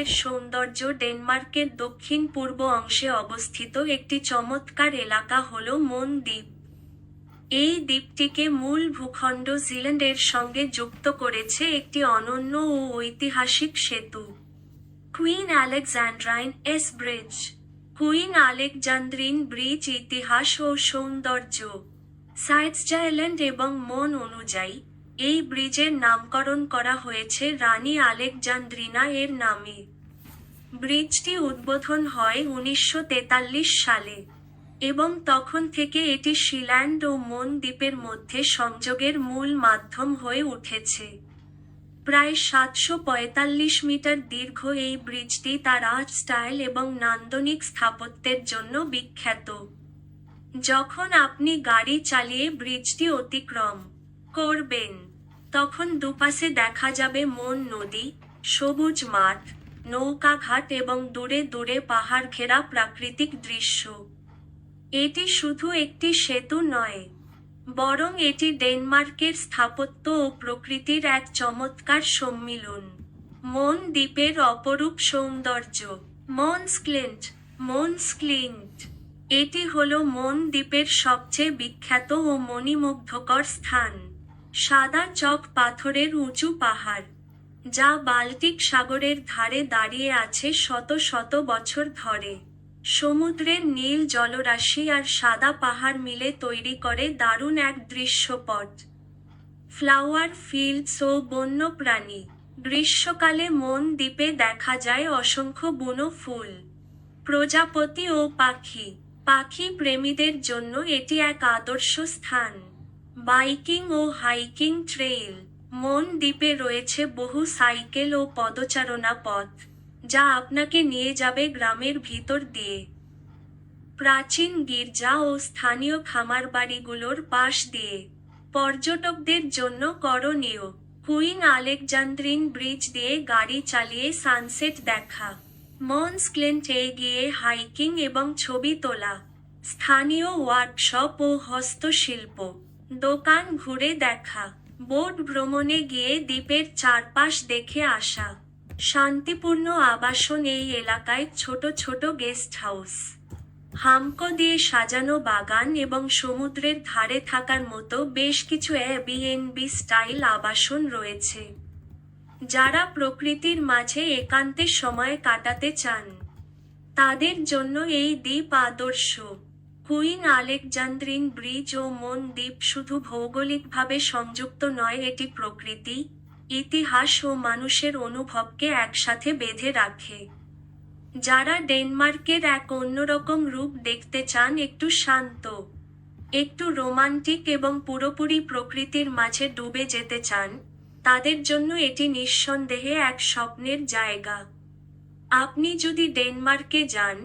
দ্বীপের সৌন্দর্য ডেনমার্কের দক্ষিণ পূর্ব অংশে অবস্থিত একটি চমৎকার এলাকা হল মন দ্বীপ। এই দ্বীপটিকে মূল ভূখণ্ড জিল্যান্ডের সঙ্গে যুক্ত করেছে একটি অনন্য ও ঐতিহাসিক সেতু, Queen Alexandrine's Bridge. Queen Alexandrine Bridge ইতিহাস ও সৌন্দর্য। সাইটজারল্যান্ড এবং মন অনুযায়ী, এই ব্রিজের নামকরণ করা হয়েছে রানী আলেকজান্দ্রিনা এর নামে। ব্রিজটি উদ্বোধন হয় 1943 সালে, এবং তখন থেকে এটি সিল্যান্ড ও মন দ্বীপের মধ্যে সংযোগের মূল মাধ্যম হয়ে উঠেছে। প্রায় 745 মিটার দীর্ঘ এই ব্রিজটি তার আর্ট স্টাইল এবং নান্দনিক স্থাপত্যের জন্য বিখ্যাত। যখন আপনি গাড়ি চালিয়ে ব্রিজটি অতিক্রম করবেন, তখন দুপাশে দেখা যাবে মন নদী, সবুজ মাঠ, নৌকাঘাট এবং দূরে দূরে পাহাড় ঘেরা প্রাকৃতিক দৃশ্য। এটি শুধু একটি সেতু নয়, বরং এটি ডেনমার্কের স্থাপত্য ও প্রকৃতির এক চমৎকার সম্মিলন। মন দ্বীপের অপরূপ সৌন্দর্য। মনসক্লিন্ট। এটি হল মন দ্বীপের সবচেয়ে বিখ্যাত ও মণিমুগ্ধকর স্থান। সাদা চক পাথরের উঁচু পাহাড়, যা বাল্টিক সাগরের ধারে দাঁড়িয়ে আছে শত শত বছর ধরে। সমুদ্রের নীল জলরাশি আর সাদা পাহাড় মিলে তৈরি করে দারুণ এক দৃশ্যপট। ফ্লাওয়ার ফিল্ডস ও বন্যপ্রাণী। গ্রীষ্মকালে মন দ্বীপে দেখা যায় অসংখ্য বুনো ফুল, প্রজাপতি ও পাখি প্রেমীদের জন্য এটি এক আদর্শ স্থান। বাইকিং ও হাইকিং ট্রেইল। মন দ্বীপে রয়েছে বহু সাইকেল ও পদচারণা পথ, যা আপনাকে নিয়ে যাবে গ্রামের ভিতর দিয়ে। প্রাচীন গির্জা ও স্থানীয় খামারবাড়িগুলোর পাশ দিয়ে। পর্যটকদের জন্য করণীয়: কুইন আলেকজান্দ্রিন ব্রিজ দিয়ে গাড়ি চালিয়ে সানসেট দেখা, মনসক্লিন্টে গিয়ে হাইকিং এবং ছবি তোলা, স্থানীয় ওয়ার্কশপ ও হস্তশিল্প দোকান ঘুরে দেখা, বোট ভ্রমণে গিয়ে দ্বীপের চারপাশ দেখে আসা। শান্তিপূর্ণ আবাসন। এই এলাকায় ছোট ছোট গেস্ট হাউস, হামকো দিয়ে সাজানো বাগান এবং সমুদ্রের ধারে থাকার মতো বেশ কিছু এয়ারবিএনবি স্টাইল আবাসন রয়েছে। যারা প্রকৃতির মাঝে একান্তে সময় কাটাতে চান, তাদের জন্য এই দ্বীপ আদর্শ। কুইন আলেকজান্দ্রিন ব্রিজ ও মন দ্বীপ শুধু ভৌগোলিকভাবে সংযুক্ত নয়, এটি প্রকৃতি, ইতিহাস ও মানুষের অনুভবকে একসাথে বেঁধে রাখে। যারা ডেনমার্কের এক অন্যরকম রূপ দেখতে চান, একটু শান্ত, একটু রোমান্টিক এবং পুরোপুরি প্রকৃতির মাঝে ডুবে যেতে চান, তাদের জন্য এটি নিঃসন্দেহে এক স্বপ্নের জায়গা। আপনি যদি ডেনমার্কে যান,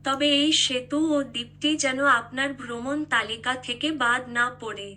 তবে এই সেতু ও দ্বীপটি যেন আপনার ভ্রমণ তালিকা থেকে বাদ না পড়ে।